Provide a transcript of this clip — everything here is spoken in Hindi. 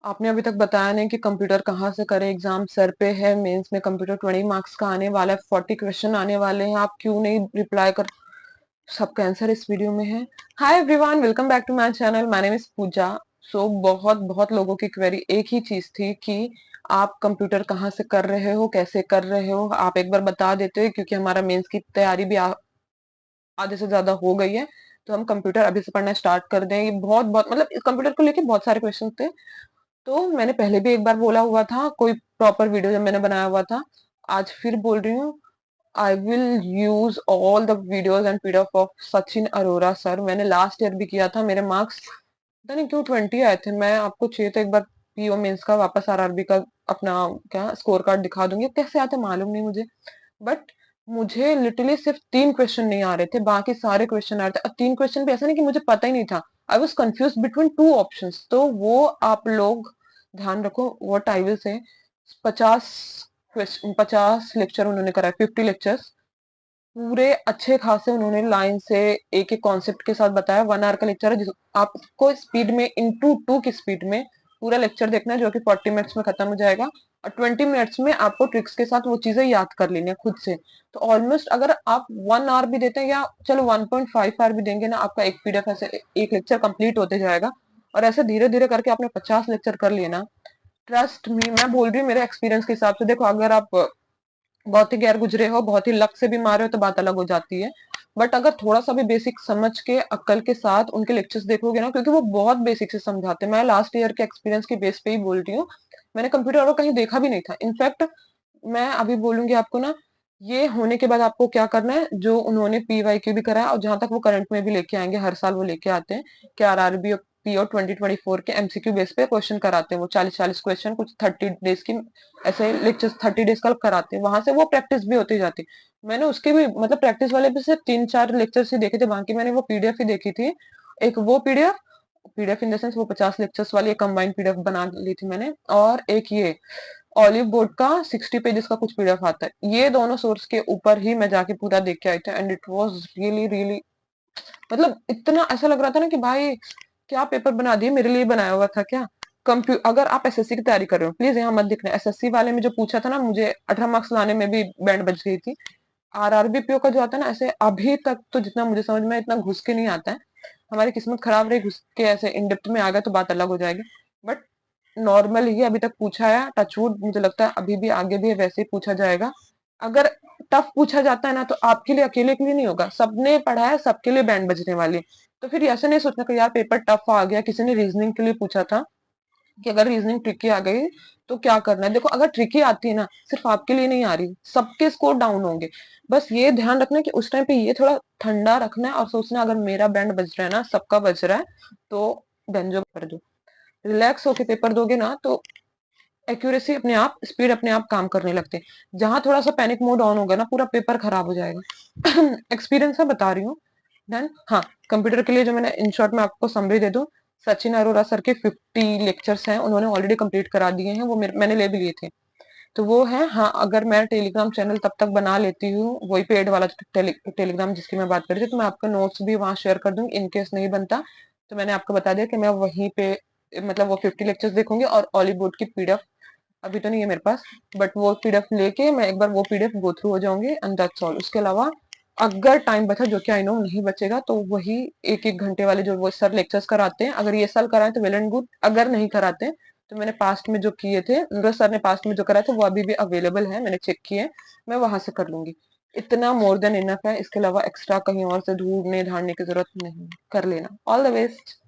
आपने अभी तक बताया नहीं कि कंप्यूटर कहाँ से करें। एग्जाम सर पे है, मेंस में कंप्यूटर 20 मार्क्स का आने वाला है, 40 क्वेश्चन आने वाले हैं, आप क्यों नहीं रिप्लाई कर। सबका आंसर इस वीडियो में है। Hi everyone, welcome back to my channel. My name is Pooja. So बहुत बहुत लोगों की क्वेरी एक ही चीज थी कि आप कंप्यूटर कहाँ से कर रहे हो, कैसे कर रहे हो। आप एक बार बता देते क्योंकि हमारा मेंस की तैयारी भी आधे से ज्यादा हो गई है, तो हम कंप्यूटर अभी से पढ़ना स्टार्ट कर दें। ये बहुत बहुत मतलब इस कंप्यूटर को लेके बहुत सारे क्वेश्चन थे। तो मैंने पहले भी एक बार बोला हुआ था, कोई प्रॉपर वीडियो जब मैंने बनाया हुआ था। आज फिर बोल रही हूँ, I will use all the videos and PDF of Sachin Arora sir. मैंने लास्ट ईयर भी किया था, मेरे मार्क्स पता नहीं क्यों 20 आए थे। मैं आपको चाहिए तो एक बार पीओ मेंस का वापस आरआरबी का अपना क्या स्कोर कार्ड दिखा दूंगी, कैसे आते मालूम नहीं मुझे। बट मुझे लिटरली सिर्फ 3 क्वेश्चन नहीं आ रहे थे, बाकी सारे क्वेश्चन आ रहे थे। और 3 क्वेश्चन भी ऐसा नहीं कि मुझे पता ही नहीं था, I was confuse between 2 options. तो वो आप लोग ध्यान रखो, what I will say. 50 lecture उन्होंने कराए, 50 लेक्चर्स पूरे अच्छे खासे उन्होंने लाइन से एक एक कॉन्सेप्ट के साथ बताया। 1 आवर का लेक्चर है, जिस आपको स्पीड में इंटू 2 की स्पीड में पूरा लेक्चर देखना है, जो कि 40 मिनट्स में खत्म हो जाएगा। और 20 मिनट्स में आपको ट्रिक्स के साथ वो चीजें याद कर लेनी है खुद से। तो ऑलमोस्ट अगर आप 1 आवर भी देते हैं या चलो 1.5 आवर भी देंगे ना, आपका एक पीडीएफ ऐसे एक लेक्चर कंप्लीट होते जाएगा। और ऐसे धीरे धीरे करके आपने 50 लेक्चर कर लिए ना, ट्रस्ट मी, मैं बोल रही हूँ मेरे एक्सपीरियंस के हिसाब से। देखो, अगर आप बहुत ही गैर गुजरे हो, बहुत ही लक से भी मारे हो, तो बात अलग हो जाती है। बट अगर थोड़ा सा भी बेसिक समझ के अक्ल के साथ उनके लेक्चर्स देखोगे ना, क्योंकि वो बहुत बेसिक से समझाते हैं। मैं लास्ट ईयर के एक्सपीरियंस के बेस पे ही बोल रही हूँ, मैंने कंप्यूटर और कहीं देखा भी नहीं था। इनफैक्ट मैं अभी बोलूंगी आपको ना, ये होने के बाद आपको क्या करना है, जो उन्होंने पीवाईक्यू भी कराया और जहां तक वो करंट में भी लेके आएंगे, हर साल वो लेके आते हैं कि आरआरबी और पीओ 2024 के एमसीक्यू बेस पे क्वेश्चन कराते हैं। वो 40-40 क्वेश्चन कुछ 30 डेज की ऐसे लेक्चर्स 30 डेज का कराते हैं, वहां से वो प्रैक्टिस भी होती जाती है। मैंने उसके भी मतलब प्रैक्टिस वाले भी सिर्फ 3-4 लेक्चर्स ही देखे थे, बाकी मैंने वो पीडीएफ ही देखी थी। एक वो PDF PDF in the sense वो 50 लेक्चर्स वाली एक कंबाइंड पीडीएफ बना ली थी मैंने। और एक ये ऑलिव बोर्ड का 60 पेजेस का कुछ पीडीएफ आता है। ये दोनों सोर्स के ऊपर ही मैं जाके पूरा देख के आई थी, and it was really really मतलब इतना ऐसा लग रहा था ना कि भाई क्या पेपर बना दिए, मेरे लिए बनाया हुआ था क्या। अगर आप एसएससी की तैयारी कर रहे हो, प्लीज यहाँ मत दिखना। एसएससी वाले में जो पूछा था ना, मुझे 18 मार्क्स लाने में भी बैंड बज गई थी। आरआरबी पीओ का जो आता है ना, ऐसे अभी तक तो जितना मुझे समझ में इतना घुस के नहीं आता है। हमारी किस्मत खराब रही, घुस के ऐसे इन डेप्थ में आ गए तो बात अलग हो जाएगी। बट नॉर्मल ही अभी तक पूछा है, टचवुड, मुझे लगता है अभी भी आगे भी वैसे ही पूछा जाएगा। अगर टफ पूछा जाता है ना, तो आपके लिए अकेले के लिए नहीं होगा, सबने पढ़ा है, सबके लिए बैंड बजने वाली। तो फिर ऐसे नहीं सोचना कि यार पेपर टफ आ गया। किसी ने रीजनिंग के लिए पूछा था कि अगर रीजनिंग ट्रिकी आ गई तो क्या करना है। देखो, अगर ट्रिकी आती है ना, सिर्फ आपके लिए नहीं आ रही, सबके स्कोर डाउन होंगे। बस ये ध्यान रखना कि उस टाइम पे ये थोड़ा ठंडा रखना है और सोचना अगर मेरा बैंड बज रहा है ना, सबका बज रहा है, तो बेंजो कर दो। रिलैक्स होके पेपर दोगे ना, तो एक्यूरेसी अपने आप, स्पीड अपने आप काम करने लगते हैं। जहां थोड़ा सा पैनिक मोड ऑन होगा ना, पूरा पेपर खराब हो जाएगा। एक्सपीरियंस है, बता रही हूँ। देन हाँ, कंप्यूटर के लिए जो मैंने इन शॉर्ट में आपको समरी दे दूं, सचिन अरोरा सर के 50 लेक्चर्स हैं, उन्होंने ऑलरेडी कंप्लीट करा दिए हैं। वो मैंने ले भी लिए थे। तो वो है, हाँ, अगर मैं टेलीग्राम चैनल तब तक बना लेती हूँ, वही पेड वाला टेलीग्राम जिसकी मैं बात कर रही थी, तो मैं आपका नोट्स भी वहां शेयर कर दूंगी। इनकेस नहीं बनता तो मैंने आपको बता दिया कि मैं वहीं पे मतलब वो 50 लेक्चर्स देखूंगी। और ऑलीवुड की पीडीएफ अभी तो नहीं है मेरे पास, बट वो पीडीएफ लेके मैं एक बार वो पीडीएफ गो थ्रू हो जाऊंगी, एंड दैट्स ऑल। उसके अलावा अगर टाइम बचा, जो कि आई नो नहीं बचेगा, तो वही 1-1 घंटे वाले जो वो सर लेक्चर्स कराते हैं, अगर ये साल कराए तो वेल एंड गुड। अगर नहीं कराते तो मैंने पास्ट में जो किए थे, नुरज सर ने पास्ट में जो कराए थे, वो अभी भी अवेलेबल है, मैंने चेक किए, मैं वहां से कर लूंगी। इतना मोर देन इनफ है। इसके अलावा एक्स्ट्रा कहीं और से ढूंढने ढांडने की जरूरत नहीं, कर लेना। All the best.